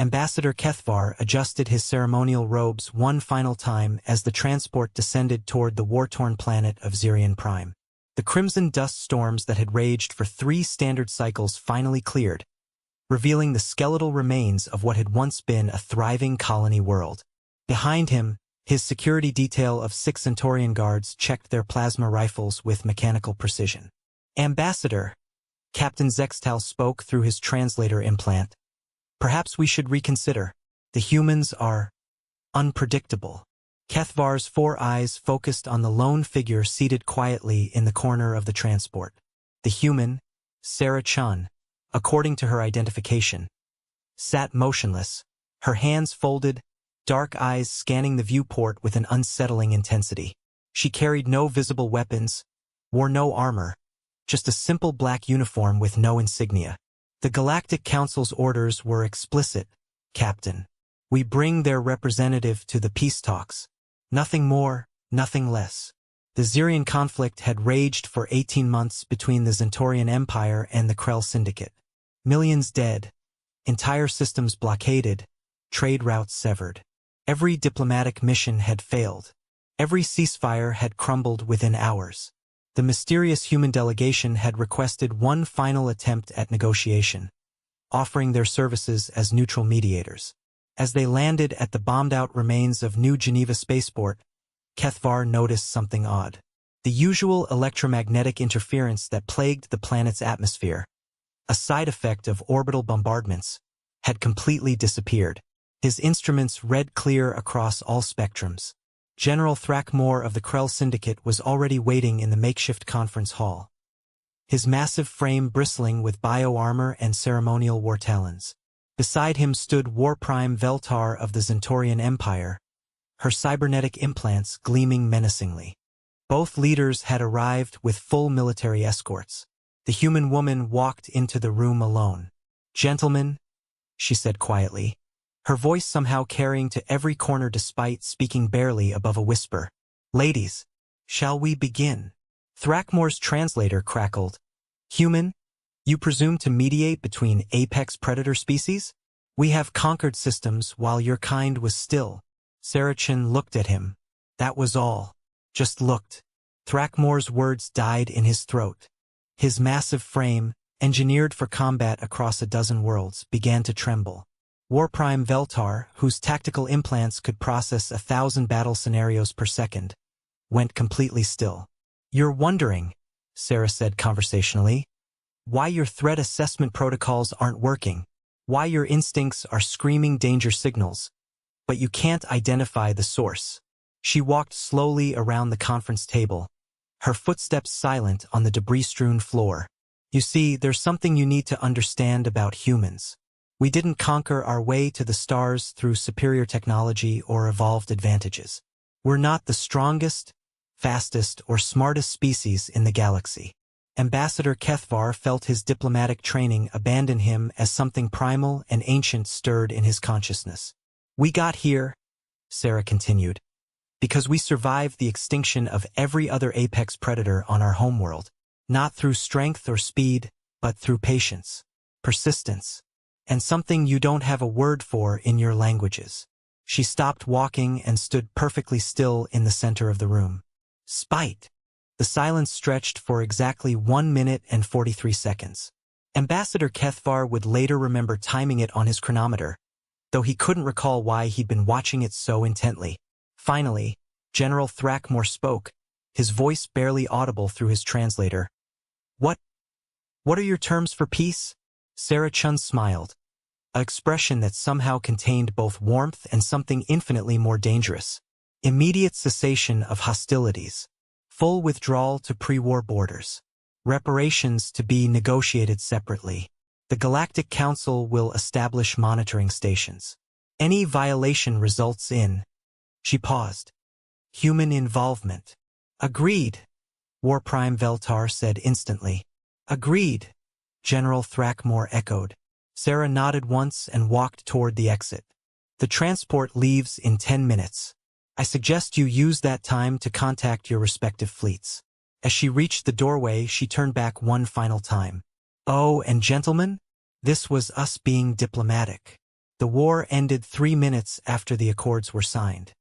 Ambassador Kethvar adjusted his ceremonial robes one final time as the transport descended toward the war-torn planet of Zirion Prime. The crimson dust storms that had raged for 3 standard cycles finally cleared, revealing the skeletal remains of what had once been a thriving colony world. Behind him, his security detail of 6 Centaurian guards checked their plasma rifles with mechanical precision. "Ambassador," Captain Zextal spoke through his translator implant, "perhaps we should reconsider. The humans are unpredictable." Kethvar's 4 eyes focused on the lone figure seated quietly in the corner of the transport. The human, Sarah Chun, according to her identification, sat motionless, her hands folded, dark eyes scanning the viewport with an unsettling intensity. She carried no visible weapons, wore no armor, just a simple black uniform with no insignia. "The Galactic Council's orders were explicit, Captain. We bring their representative to the peace talks. Nothing more, nothing less." The Zirion conflict had raged for 18 months between the Centaurian Empire and the Krell Syndicate. Millions dead, entire systems blockaded, trade routes severed. Every diplomatic mission had failed. Every ceasefire had crumbled within hours. The mysterious human delegation had requested one final attempt at negotiation, offering their services as neutral mediators. As they landed at the bombed-out remains of New Geneva Spaceport, Kethvar noticed something odd. The usual electromagnetic interference that plagued the planet's atmosphere, a side effect of orbital bombardments, had completely disappeared. His instruments read clear across all spectrums. General Thrackmore of the Krell Syndicate was already waiting in the makeshift conference hall, his massive frame bristling with bio-armor and ceremonial war talons. Beside him stood War Prime Veltar of the Centaurian Empire, her cybernetic implants gleaming menacingly. Both leaders had arrived with full military escorts. The human woman walked into the room alone. "Gentlemen," she said quietly, her voice somehow carrying to every corner despite speaking barely above a whisper. "Ladies, shall we begin?" Thrackmore's translator crackled. "Human? You presume to mediate between apex predator species? We have conquered systems while your kind was still." Sarachin looked at him. That was all. Just looked. Thrackmore's words died in his throat. His massive frame, engineered for combat across a dozen worlds, began to tremble. War Prime Veltar, whose tactical implants could process 1,000 battle scenarios per second, went completely still. "You're wondering," Sarah said conversationally, "why your threat assessment protocols aren't working, why your instincts are screaming danger signals, but you can't identify the source." She walked slowly around the conference table, her footsteps silent on the debris-strewn floor. "You see, there's something you need to understand about humans. We didn't conquer our way to the stars through superior technology or evolved advantages. We're not the strongest, fastest, or smartest species in the galaxy." Ambassador Kethvar felt his diplomatic training abandon him as something primal and ancient stirred in his consciousness. "We got here," Sarah continued, "because we survived the extinction of every other apex predator on our homeworld, not through strength or speed, but through patience, persistence, and something you don't have a word for in your languages." She stopped walking and stood perfectly still in the center of the room. "Spite." The silence stretched for exactly 1 minute and 43 seconds. Ambassador Kethvar would later remember timing it on his chronometer, though he couldn't recall why he'd been watching it so intently. Finally, General Thrackmore spoke, his voice barely audible through his translator. What are your terms for peace?" Sarah Chun smiled, an expression that somehow contained both warmth and something infinitely more dangerous. "Immediate cessation of hostilities. Full withdrawal to pre-war borders. Reparations to be negotiated separately. The Galactic Council will establish monitoring stations. Any violation results in..." She paused. "Human involvement." "Agreed," War Prime Veltar said instantly. "Agreed," General Thrackmore echoed. Sarah nodded once and walked toward the exit. "The transport leaves in 10 minutes. I suggest you use that time to contact your respective fleets." As she reached the doorway, she turned back one final time. "Oh, and gentlemen, this was us being diplomatic. The war ended 3 minutes after the accords were signed.